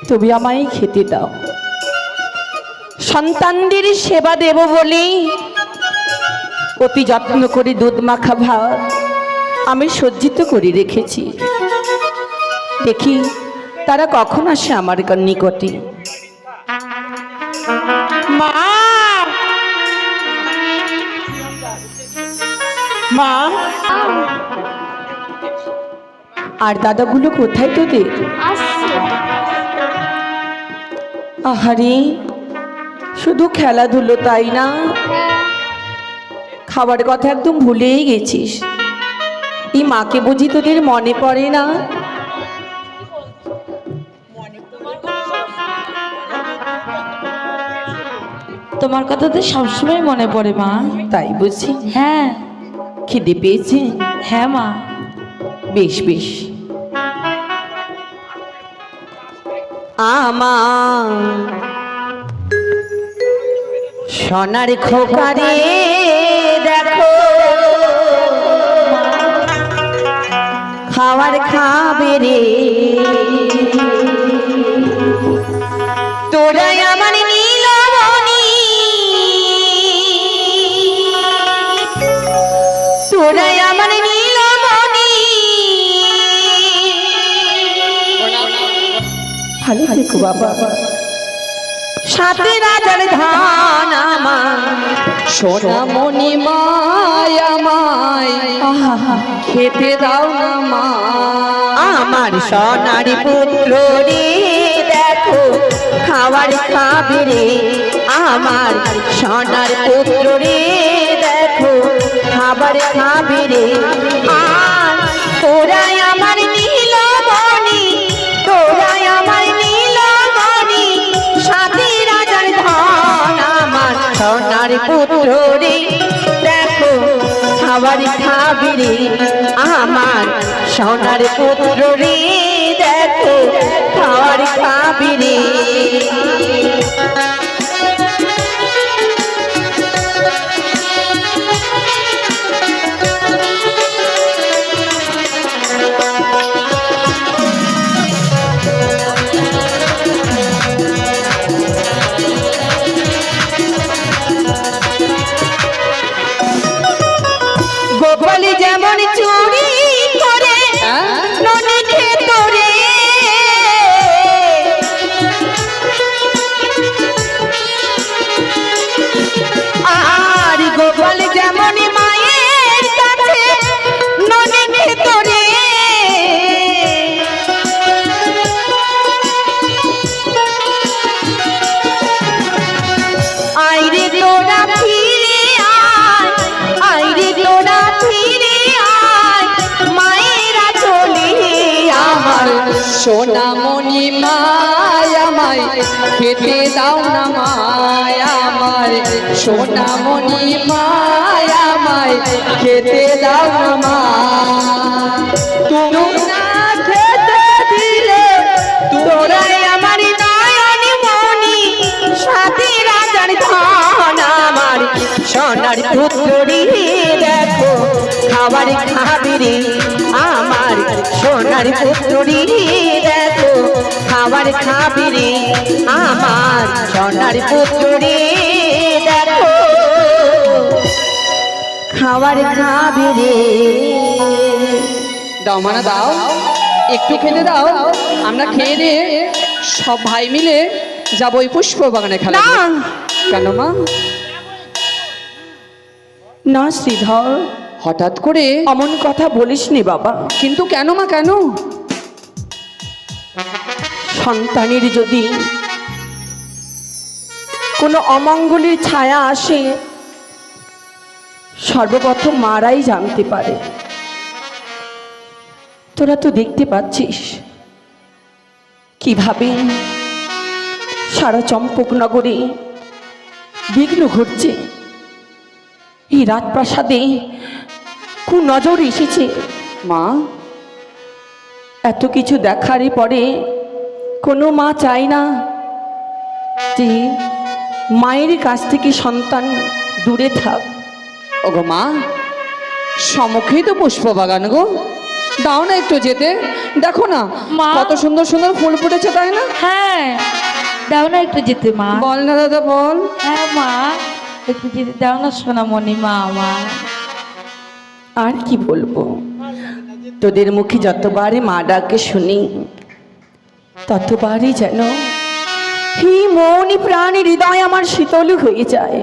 তুমি আমায় খেতে দাও। সন্তানদের সেবা দেব বলে অতি যত্ন করে দুধ মাখা ভাত আমি সজ্জিত করে রেখেছি। দেখি তারা কখন আসে আমার নিকটে। মা, মা, আর দাদাগুলো কোথায় তোদের? আহারে, শুধু খেলাধুলো তাই না? খাবার কথা একদম ভুলেই গেছিস। এই মাকে বুঝি তোদের মনে পড়ে না? তোমার কথা তো সবসময় মনে পড়ে মা। তাই বুঝি? হ্যাঁ। খিদে পেয়েছে? হ্যাঁ মা। বেশ বেশ। আমার সোনার খোকারে দেখো খাবার খাবে রে, তোরাই আমার নীলমণি, তোরাই আমার নীলমণি। ভালো থেকো বাবা। সাথে রাজার ধান আমার সোনামণি মায়া মায়, খেতে দাও না মা আমার সোনার পুত্র রে, দেখো খাবার খাবে রে আমার সোনার পুত্র রে, দেখো খাবার খাবে রে। আর তোরাই আমার নীলমণি, তোরাই আমার নীলমণি, সাথে রাজার ধন আমার সোনার পুত্র রে, দেখো খাবার খাবে রে আমার সোনার পুত্র রে, দেখো খাবার খাবে রে। গোপালী যেমন চুরি করে নদীতে তোরে, আর গোপাল যেমন মায়ের কাছে নদীতে তোরে, আইরে তোরা ফিরে আয়, আইরে তোরা ফিরে আয়, মায়েরা চলে আমার সোনামণি মায়া মায়, খেতে দাও না মায়া মায়, সোনামণি মায়া মায়, খেতে দাও না মা। তুমি না খেতে দিলে তোরাই আমার নয়ন মণি, সাথে রাজার ধন আমার সোনার পুত্র রে, দেখো খাবার খাবে রে আমার সোনার পুত্র রে, দেখো খাবার খাবে রে আমার সোনার পুত্র রে, দেখো খাবার খাবে রে। দাও মানা দাও, একটু খেতে দাও, আমরা খেয়ে দিয়ে সব ভাই মিলে যাবো ওই পুষ্প বাগানে খেলা। না। কেন মা? না শ্রীধর, হঠাৎ করে অমন কথা বলিস নি বাবা। কিন্তু কেন মা, কেন? সন্তানের যদি কোনো অমঙ্গলের ছায়া আসে, সর্বপ্রথম মারাই জানতে পারে। তোরা তো দেখতে পাচ্ছিস কিভাবে সারা চম্পকনগরে বিঘ্ন ঘটছে। এই রাজপ্রাসাদে কুনজর এসেছে মা। এত কিছু দেখারই পরে কোনো মা চায় না যে মায়ের কাছ থেকে সন্তান দূরে থাক। ওগো মা, সম্মুখেই তো পুষ্প বাগান গো, দাও না একটু যেতে, দেখো না মা। কত সুন্দর সুন্দর ফুল ফুটেছে, তাই না? হ্যাঁ, দাও না একটু যেতে মা। বল না দাদা বল। হ্যাঁ মা, একটু যেতে দাও না সোনামণি মা আমার। আর কি বলবো, তোদের মুখে যতবারই মা ডাকে শুনি ততবারই যেন হি মৌনি প্রাণী হৃদয় আমার শীতল হয়ে যায়।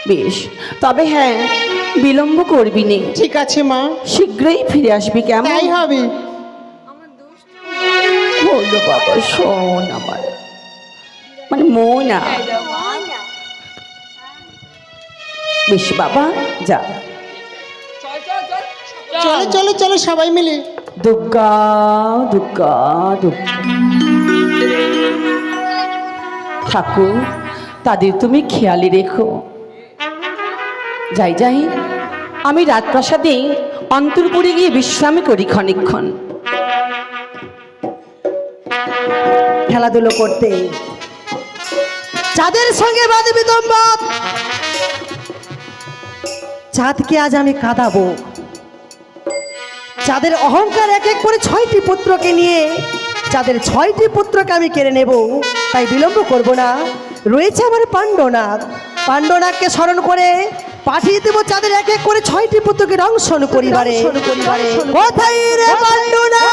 বেশ, তবে হ্যাঁ, বিলম্ব করবি নে, ঠিক আছে মা, শীঘ্রই ফিরে আসবি কেমন? তাই হবে। বললো বাবা, শোন আমার মানে মৌনা। বেশ বাবা, যা। চলো চলো চলো সবাই মিলে। দুর্গা দুর্গা দুর্গা। ঠাকুর, তাদের তুমি খেয়ালি রেখো। যাই যাই, আমি রাজপ্রাসাদে অন্তরপুরে গিয়ে বিশ্রাম করি ক্ষণিকক্ষণ। খেলাধুলো করতে চাঁদের সঙ্গে বাঁধবি দম্বাত, চাঁদকে আজ আমি কাঁদাবো। চাঁদের অহংকার এক এক করে 6টি পুত্রকে নিয়ে চাঁদের 6টি পুত্রকে আমি কেড়ে নেব, তাই বিলম্ব করব না। রয়েছে আমার পাণ্ডনাগ, পাণ্ডনাগকে স্মরণ করে পাঠিয়ে দেবো চাঁদের এক এক করে 6টি পুত্রকে দংশন করিবারে। কোথায় রে পাণ্ডনাগ?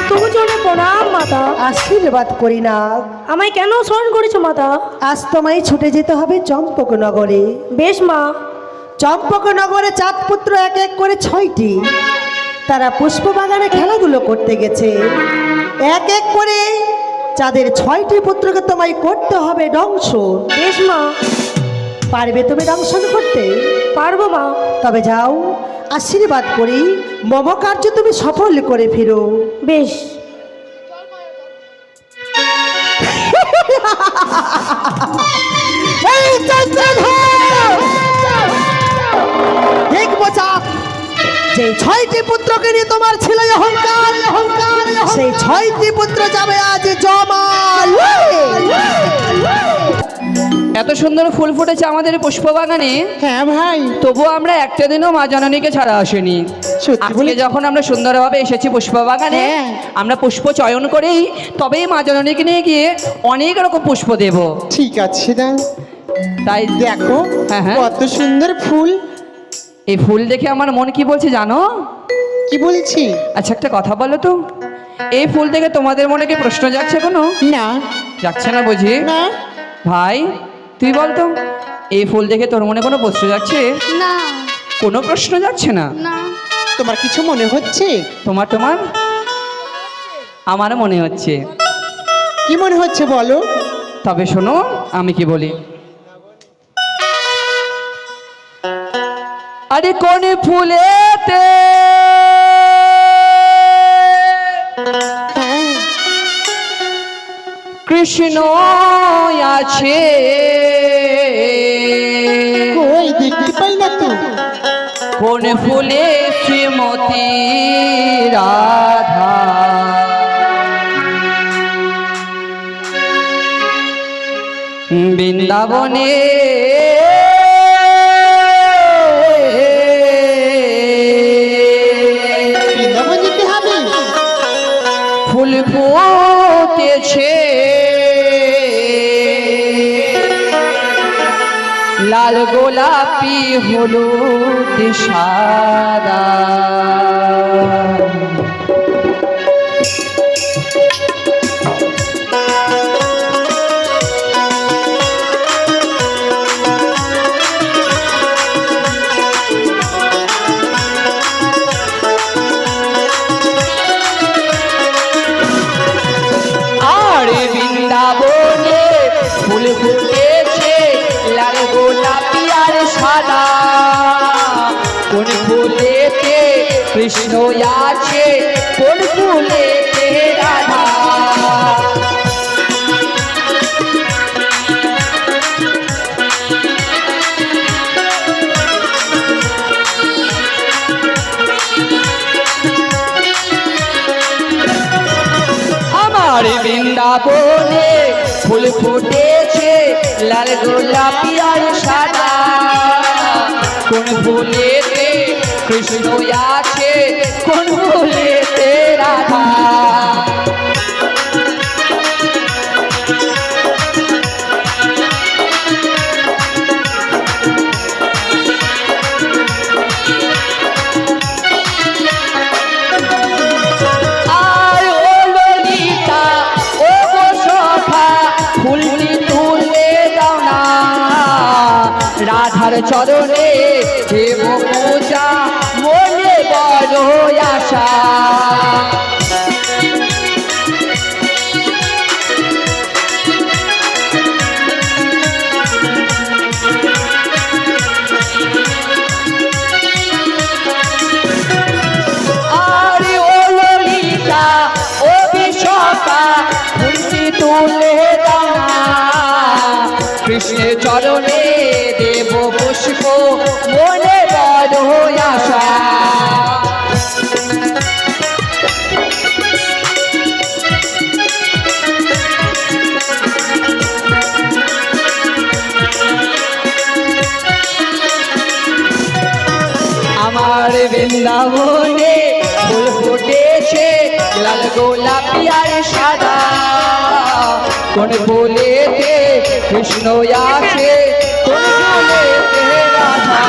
তবু চলে প্রণাম মাতা। আশীর্বাদ করি না। আমায় কেন স্মরণ করেছো মাতা? আজ তোমায় ছুটে যেতে হবে চম্পকনগরে। বেশ মা। চম্পকনগরে চাঁদ পুত্র এক এক করে 6টি, তারা পুষ্পবাগানে খেলাধুলো করতে গেছে। এক এক করে চাঁদের 6টি পুত্রকে তোমায় করতে হবে দংশন। বেশ মা। পারবে তুমি দংশন করতে? পারবো মা। তবে যাও, আশীর্বাদ করি মম কার্য তুমি সফল করে ফিরো। বেশ। এই চন্দ্রধর, দেখবো চাঁদ, যে 6টি পুত্রকে নিয়ে তোমার ছিল অহংকার, সেই 6টি পুত্র যাবে আজ জমাল। এত সুন্দর ফুল ফুটেছে আমাদের পুষ্পবাগানে, হ্যাঁ ভাই, তবুও আমরা একটা দিনও মা জননীকে ছাড়া আসেনি। সত্যি আজকে বলেছ। যখন আমরা সুন্দরভাবে এসেছি পুষ্পবাগানে, হ্যাঁ। আমরা পুষ্প চয়ন করেই তবেই মা জননীকে নিয়ে গিয়ে অনেক রকম পুষ্প দেব। ঠিক আছে দা, তাই দেখো হ্যাঁ, হ্যাঁ। কত সুন্দর ফুল। এই ফুল দেখে আমার মন কি বলছে জানো? কি বলছি? আচ্ছা একটা কথা বলো তো, এই ফুল দেখে তোমাদের মনে কি প্রশ্ন যাচ্ছে কোনো? না যাচ্ছে না বুঝি? না, ভাই তুই বল তো, এই ফুল দেখে তোর মনে কোনো প্রশ্ন যাচ্ছে? না কোনো প্রশ্ন যাচ্ছে না? না। তোমার কিছু মনে হচ্ছে? তোমার তোমার আমারও মনে হচ্ছে। কি মনে হচ্ছে বলো? তবে শোনো আমি কি বলি। আরে কোন ফুলেতে হ্যাঁ, কৃষ্ণ আছে, কই দেখতে পাই না তো। কোন ফুলে শ্রীমতী রাধা, বৃন্দাবনে বৃন্দাবন যেতে হবে। ফুল ফুটেছে, লাল গোলাপি হলুদ সাদা, আর বৃন্দাবনে ফুল ফুটেছে লাল গোলাপি আর সাদা, কোন ফুলেতে কৃষ্ণ আছে, কোন ফুলেতে রাধা। বৃন্দাবনে ফুল ফুটেছে লাল গোলাপি আর সাদা, কোন ফুলেতে কৃষ্ণ আছে কোন ফুলেতে রাধা। রাধার চরণে দেব পূজা মনে বড় আশা। আরে ও ললিতা ও বিশাখা ফুলটি তুলে দাও না, কৃষ্ণের চরণে দেব পুষ্প মনে বড় আশা। আমার বৃন্দাবনে ফুল ফুটেছে লাল গোলাপি আর সাদা, কোন ফুলেতে কৃষ্ণ আছে কোন ফুলেতে রাধা।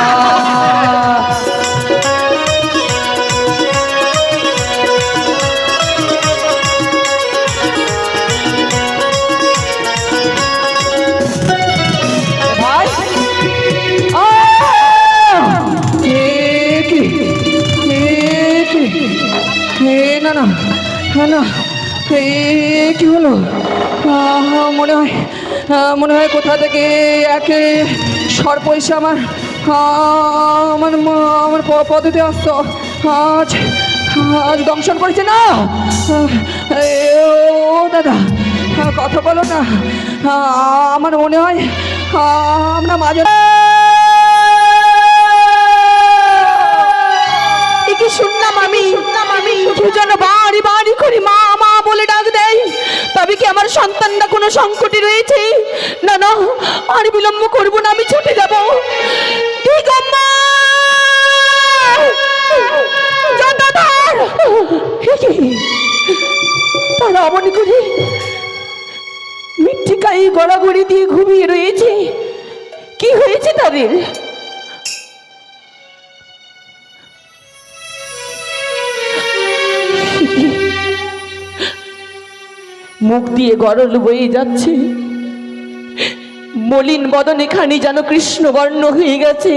ভাই না না না, কি হলো? মনে হয় কোথা থেকে একে সর্প এসে আমার আমার আমার পদ্ধতি আসতো, আজ দংশন করেছে না। ও দাদা কথা বলো না, আমার মনে হয় আমরা মাঝে কি শুনলাম আমি কেউ যেন বাড়ি বাড়ি করে মা মা বলে ডাক দেয়, তবে কি আমার সন্তানরা কোনো সংকটে রয়েছে? না না, আর বিলম্ব করবো না, আমি ছুটে যাব। ঠিক আম্মা জটাধার তারা অমনি করে মৃত্তিকায় গড়াগড়ি দিয়ে ঘুমিয়ে রয়েছে। কি হয়েছে তাদের? মুখ দিয়ে গরল বয়ে যাচ্ছে, মলিন বদনে খানি যেন কৃষ্ণবর্ণ হয়ে গেছে।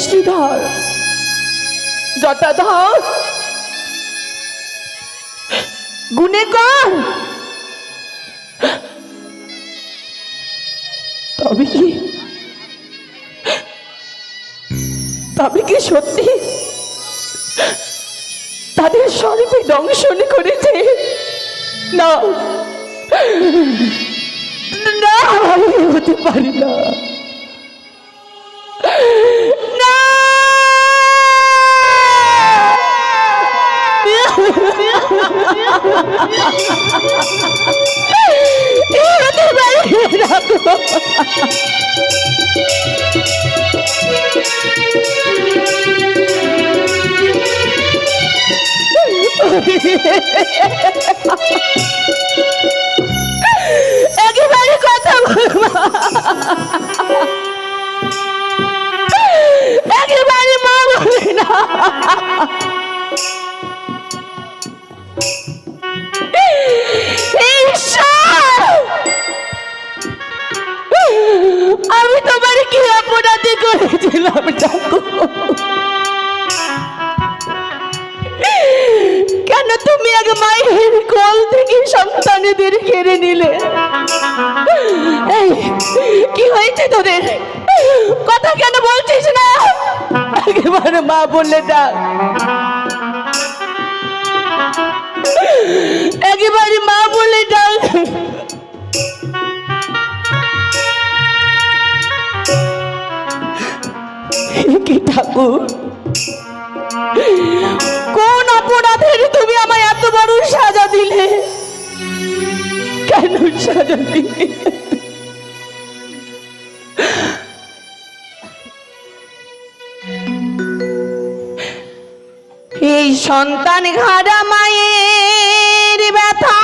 শ্রীধর জটাধর গুনে কর, তবে কি সত্যি তাদের স্বরূপে দংশন করেছে? না না, হতে পারি না। একেবারে কথা বলবা, একেবারে মা বলে না। আমি তোমার কি অপরাধী করেছিলাম ঠাকুর? কেন তুমি আগে মায়ের কোল থেকে সন্তানেদের কেড়ে নিলে? কি হয়েছে তোদের? কথা কেন বলছিস না? একেবারে মা বললে ডাক, একেবারে মা বলে ডাক। কি ঠাকুর, এই সন্তান হারা মায়ের ব্যথা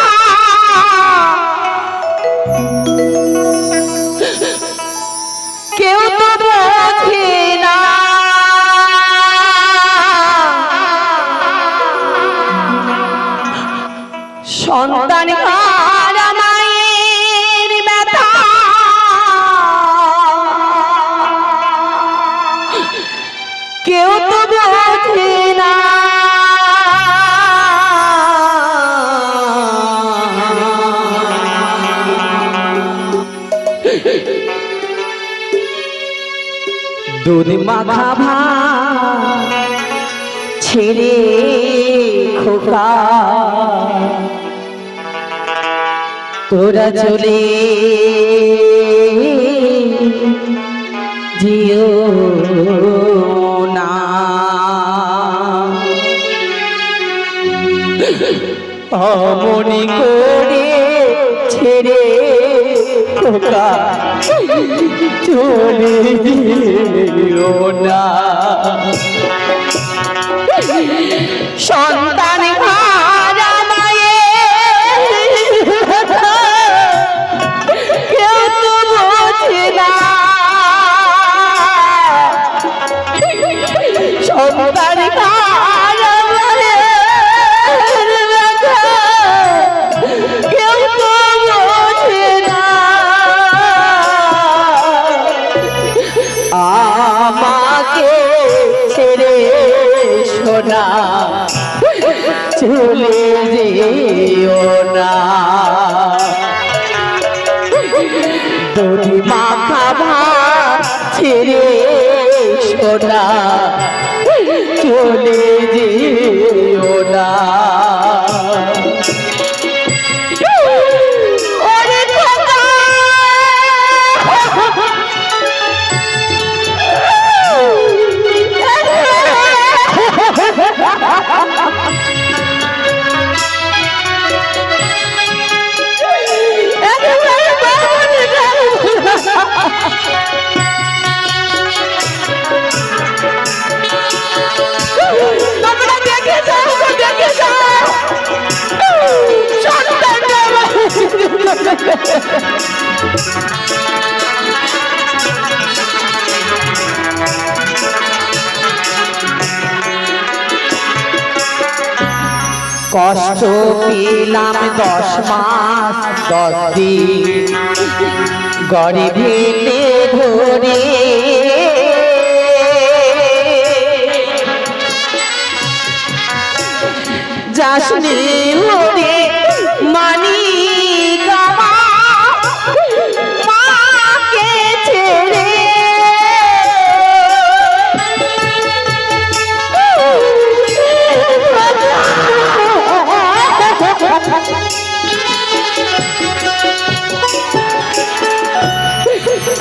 কেউ তো বোঝে না। সন্তান হারা মায়ের ব্যথা কেউ তো বোঝে না। দুধ মাখা ভাত ছেড়ে খোকা তোরা চলে জিও না। অমনি করে ছেড়ে খোকা চলে দিও না। সন্তান হারা মায়ের ব্যথা কেউ তো বোঝে না। সন্তান হারা মায়ের ব্যথা কেউ তো বোঝে না। আমাকে ছেড়ে সোনা চলে যেও না। দড়ি মাখা ভাত ছেড়ে সোনা চলে যেও না। ওরে খোকা তোমরা দেখে যাও, দেখে যাও। সন্তানটা কষ্ট পেলাম 10 মাস 10 দিন গরিবেতে ধরে। যাসনি ওরে মানি গামা মাকে ছেড়ে।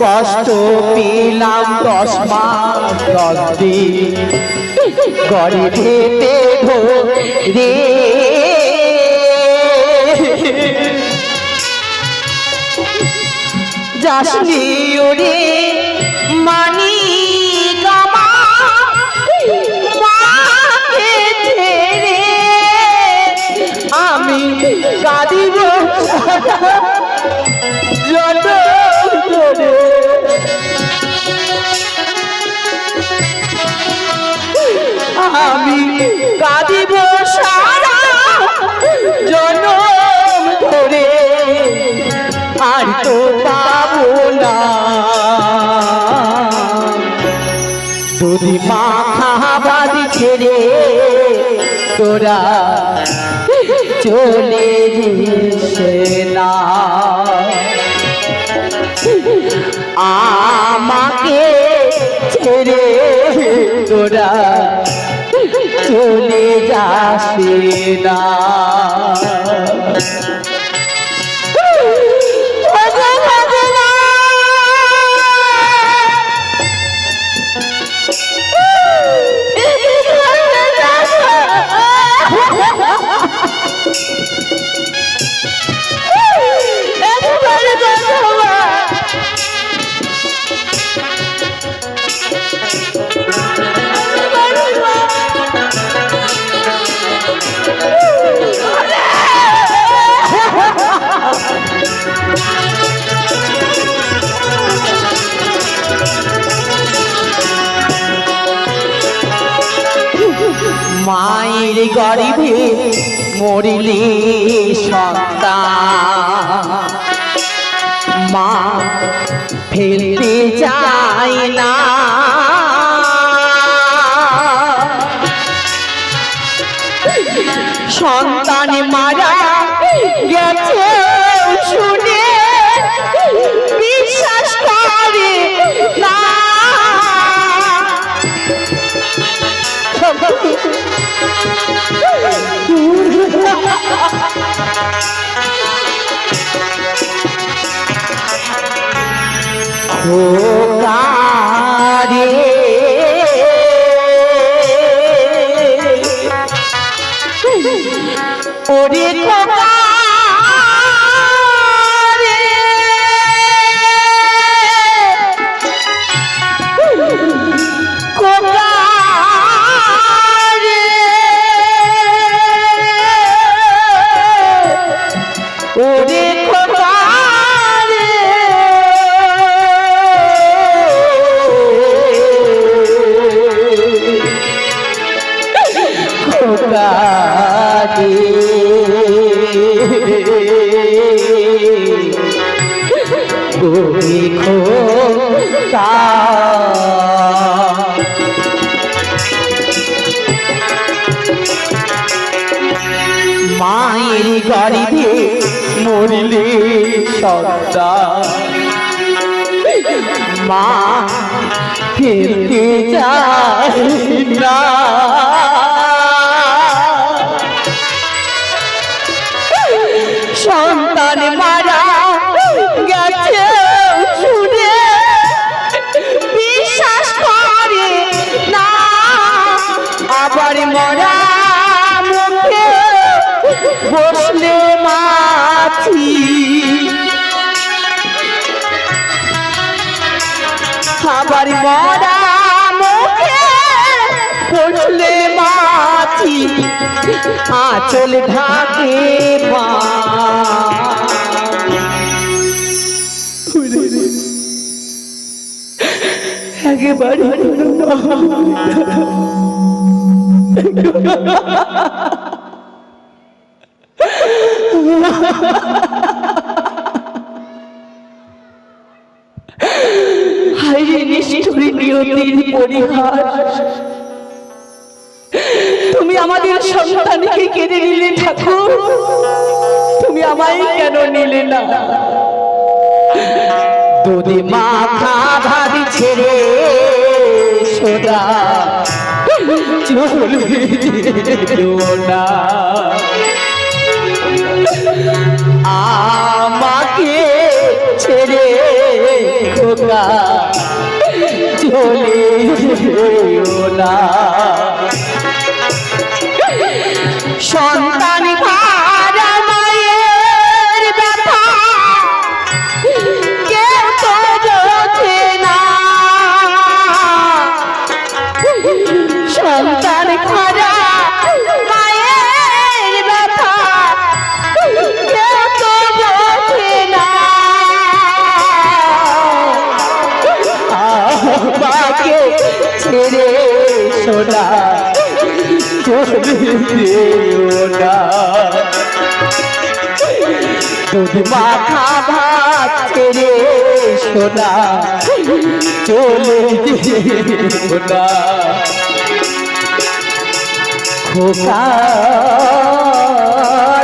কষ্ট পেলাম 10 মাস 10 দিন গরিবেতে ধরে। যাসনি ওরে মানি গামা মাকে ছেড়ে। আমি কাঁদিব যত করে। আমি কাঁদিব সারা জনম ধরে আর তো পাবো না। দুধ মাখা ভাত ছেড়ে তোরা চলে যাস না। আমাকে ছেড়ে তোরা চলে যাস না। মায়ের গর্ভে মরিলে সন্তান মা ফেলতে যায় না সন্তান মারা গেছে শুনে বিশ্বাস করে না খোকারে ওরে খোকা রে খোকা রে ওরে খোকা রে খোকা রে ওরে খোকা মায়ের গর্ভে মরিলে সন্তান মা ফিরতে যায় না সন্তান মারা গেছে শুনে বিশ্বাস করে না আবার মরা মুখে বসলে মাছি আবার মরা মুখে বসলে মাছি আঁচল ঢাকে পা একেবারে হায়রে নিষ্ঠুরী নিয়তির পরিহাস তুমি আমাদের সন্তানকে কেড়ে নিলে ঠাকুর তুমি আমায় কেন নিলে না দুধে মাখা ভাত ছেড়ে সোদা চলে না আমাকে ছেড়ে খোকা চলে না সন্তান ভাড়া মায়ের ব্যথা কেউ তো বোঝে না সন্তান ভাড়া মায়ের ব্যথা কেউ তো বোঝে না আমাকে ছেড়ে সোনা দুধ মাখা ভাত ছেড়ে সোনা চলে না খোকা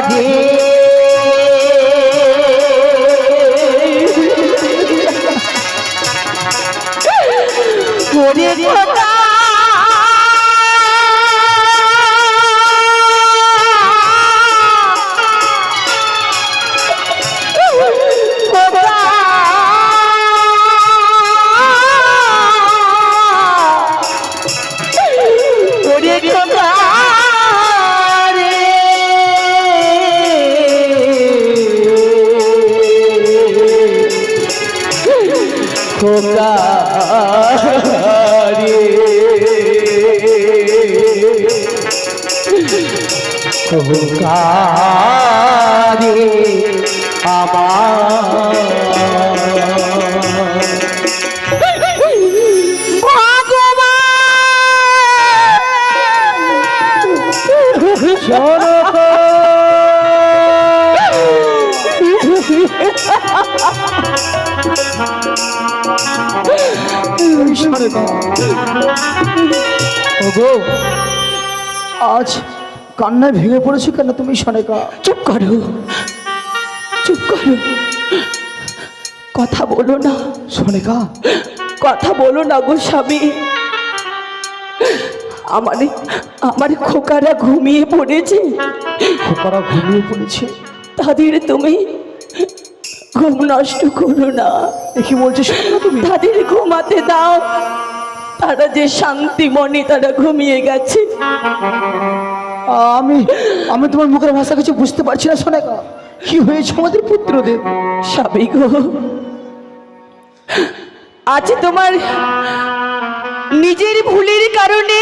রে ওরে খোকা খোকা রে খোকা রে আমার সনকা ওগো আজ কান্নায় ভেঙে পড়েছো কেন তুমি সনেকা? চুপ করো, চুপ করো, কথা বলো না, সনেকা কথা বলো না গো স্বামী। আমার খোকারা ঘুমিয়ে পড়েছে, খোকারা ঘুমিয়ে পড়েছে, তাদের তুমি ঘুম নষ্ট করো না। এ কি বলছো সনেকা তুমি? তাদের ঘুমাতে দাও, তারা যে শান্তি মনে তারা ঘুমিয়ে গেছে। আমি আমি তোমার মুখের ভাষা কিছু বুঝতে পারছি না সনেকা। কি হয়েছে আমাদের পুত্রদের? স্বামী গো, আজ তোমার নিজের ভুলের কারণে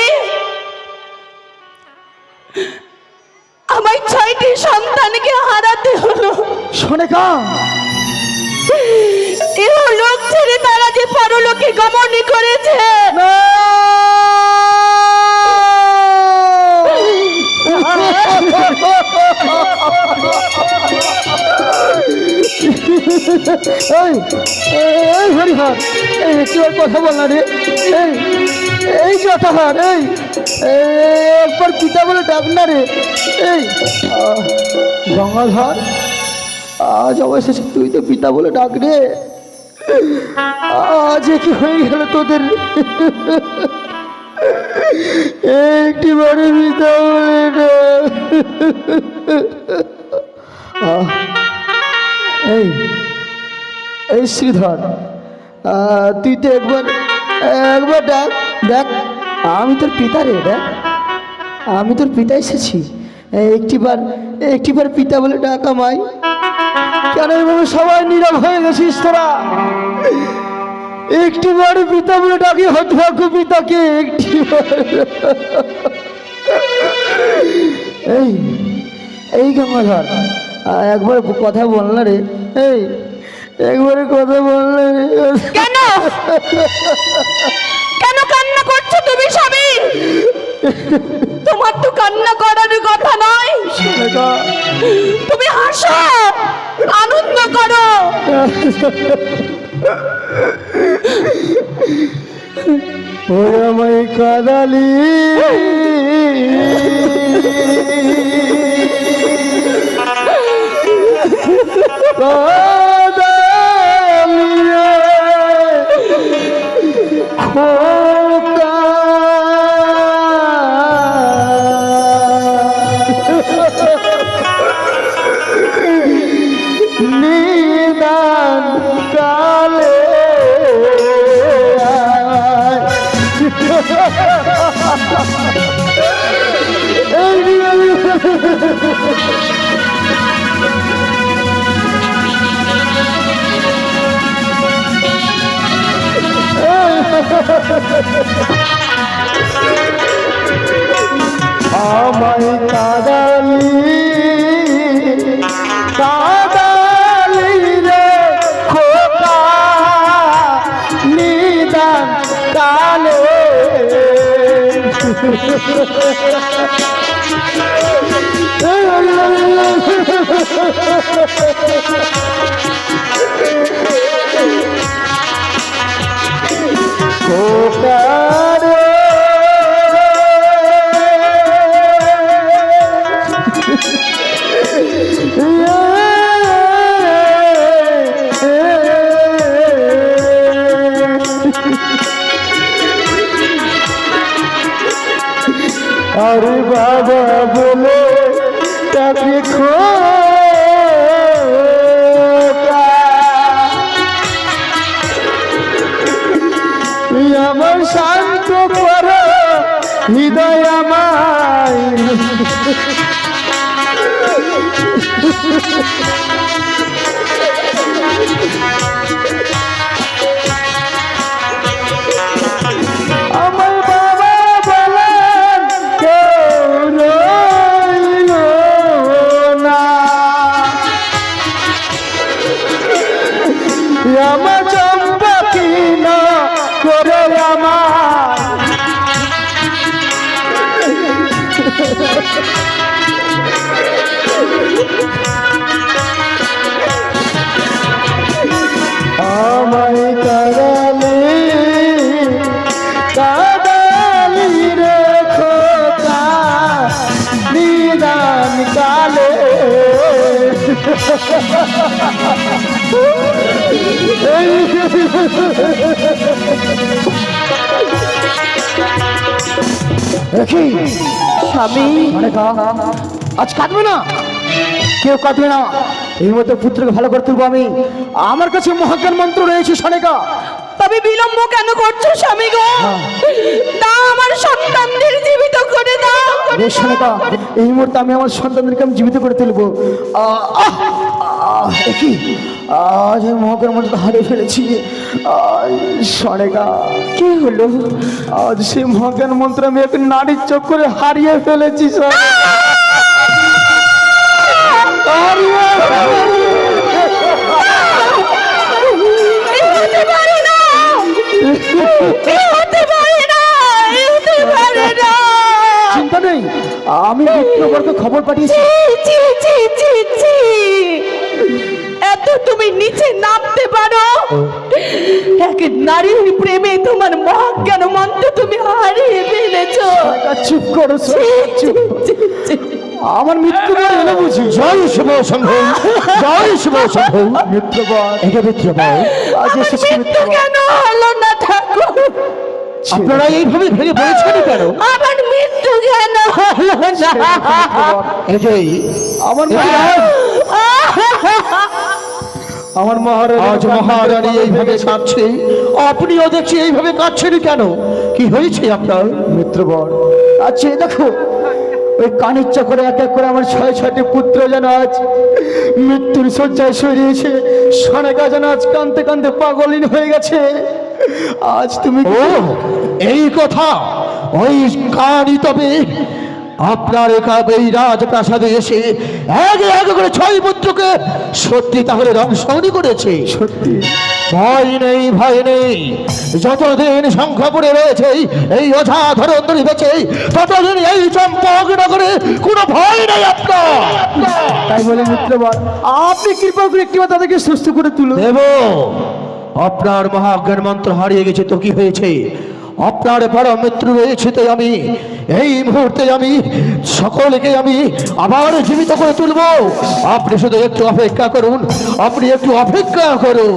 আমার 6টি সন্তানকে হারাতে হলো। সনেকা এও লোক ছেড়ে তারা যে পরলোকে গমন করেছে। এই এই হরিহর, এই একটু আর কথা বল না রে। এই এই জটাহার, এই একবার পিতা বলে ডাক না রে। এই গঙ্গাধর, আজ অবশেষে তুই তো পিতা বলে ডাক রে। আজ কি হয়ে গেল তোদের? একটিবারে পিতা বলে ডাক। এই এই শ্রীধর, তুই তো একবার ডাক দেখ, আমি তোর পিতা রে। দেখ আমি তোর পিতা এসেছি, একটিবার পিতা বলে ডাক আমায়। কেন এভাবে সবাই নীরব হয়ে গেছিস তোরা? একটিবার পিতা বলে ডাকি হতভাগ্য পিতাকে একটিবার। এই এই গঙ্গাধর, একবার কথা বল না রে। এই একবারে কথা বল না রে। কেন কেন কান্না করছো তুমি স্বামী? তোমার তো কান্না করার কথা নয়, তুমি হাসো, আনন্দ করো। ওরে আমায় কাদালি, নিদান কালে আমায় কাদালি কাদালি রে খোকা নিদান কালে। খোকা রে আরে বাবা বলে তাকে খোকা, তুই আমার শান্ত কর হৃদয় আমায়। আমার বাবা বলেন কেউ রইল না, আমার চম্পা কিনা করে আমার আমায় কাদালে কাদালি রে খোকা নিদান কালে স্বামী আজ কাটবে না, কেউ কাটবে না। এই মতো পুত্রকে ভালো করে তুলবো আমি। আমার কাছে মহাজ্ঞান মন্ত্র রয়েছে সনেকা। তবে বিলম্ব কেন করছো স্বামী গো? তা আমার সন্তানদের জীবিত করে দাও। বেশ সনেকা, এই মুহূর্তে আমি আমার সন্তানদেরকে আমি জীবিত করে তুলবো। কি আজ আমি মহাজ্ঞান মন্ত্র হারিয়ে ফেলেছি। সনেকা কি হলো? আজ সেই মহাজ্ঞান মন্ত্র আমি এক নারীর চক্করে হারিয়ে ফেলেছি। হতে পারে না, হতে পারে না, হতে পারে না। চিন্তা নেই, আমি মিত্রবর্গ খবর পাঠিয়েছি। ছি, ছি, ছি, ছি। এত তুমি নিচে নামতে পারো? এক নারীর প্রেমে তোমার মহাজ্ঞান মন্ত্র তুমি হারিয়ে ফেলেছো। চুপ করো, চুপ। আমার মৃত্যুবর এলো বুঝি। জয় শুভ শম্ভ, জয় শুভ শম্ভ। মিত্রবর, এটা মিত্রবর। আজ এসেছি মৃত্যু মিত্রবর। কেন হলো না ঠাকুর? আপনারা এইভাবে ভেঙে পড়েছেন কেন? আমার মৃত্যু কেন হলো না? এটাই আমার আমার মহারানী, আজ মহারানী এইভাবে কাঁদছে, আপনিও দেখছি এইভাবে কাঁদছেন কেন? কি হয়েছে আপনার? মিত্রবর, আচ্ছা দেখো, ওই কানের চক্করে এক এক করে আমার 6-6টি পুত্র যেন আজ মৃত্যুর শয্যায় শুয়ে রয়েছে। সনেকা যেন আজ কাঁদতে কাঁদতে পাগলিন হয়ে গেছে। আজ তুমি এই কথা ওই কানই তবে আপনার এই রাজপ্রাসাদে এসে এক এক করে 6 পুত্রকে সত্যি তাহলে ধ্বংসনি করেছে। সত্যি ভয় নেই, ভয় নেই। যতদিন সংখ্যা পড়ে রয়েছে এই অঝা ধরন্তরী বেঁচে, ততদিন এই চম্পক নগরে কোনো ভয় নেই আপনার। তাই বলে মিত্রবর, আপনি কৃপা করে একটিবার তাদেরকে সুস্থ করে তুলুন। দেব, আপনার মহাজ্ঞান মন্ত্র হারিয়ে গেছে তো কি হয়েছে? আপনার বড় মৃত্যু রয়েছে, তাই আমি এই মুহূর্তে আমি সকলকে আমি আবার জীবিত করে তুলব। আপনি শুধু একটু অপেক্ষা করুন, আপনি একটু অপেক্ষা করুন।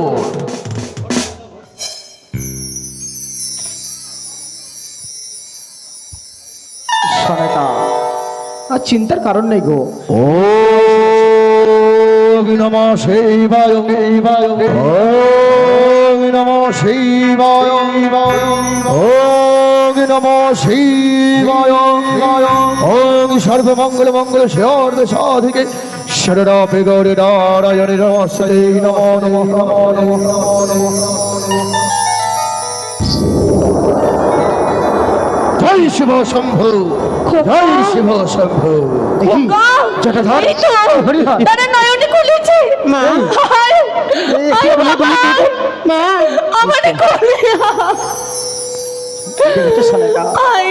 সনেকা, আর চিন্তার কারণ নেই গো। ও নমঃ শিবায়, ওম নমঃ শিবায়, ওম নমঃ শিবায়, ওম সর্বমঙ্গল মঙ্গল সর্ব সাধিকে শরণাপে গৌরে নারায়ণে নমস্তে নমো নমঃ নমো নমঃ নমো নমঃ। জয় শিব শম্ভু, জয় শিব শম্ভু। জটাধর, এই তো, হরিহর। তারা নয়নে খুলেছে। মা। হায়, কে বলে বাবা, মা, আমার কোলে সনেকা, আয়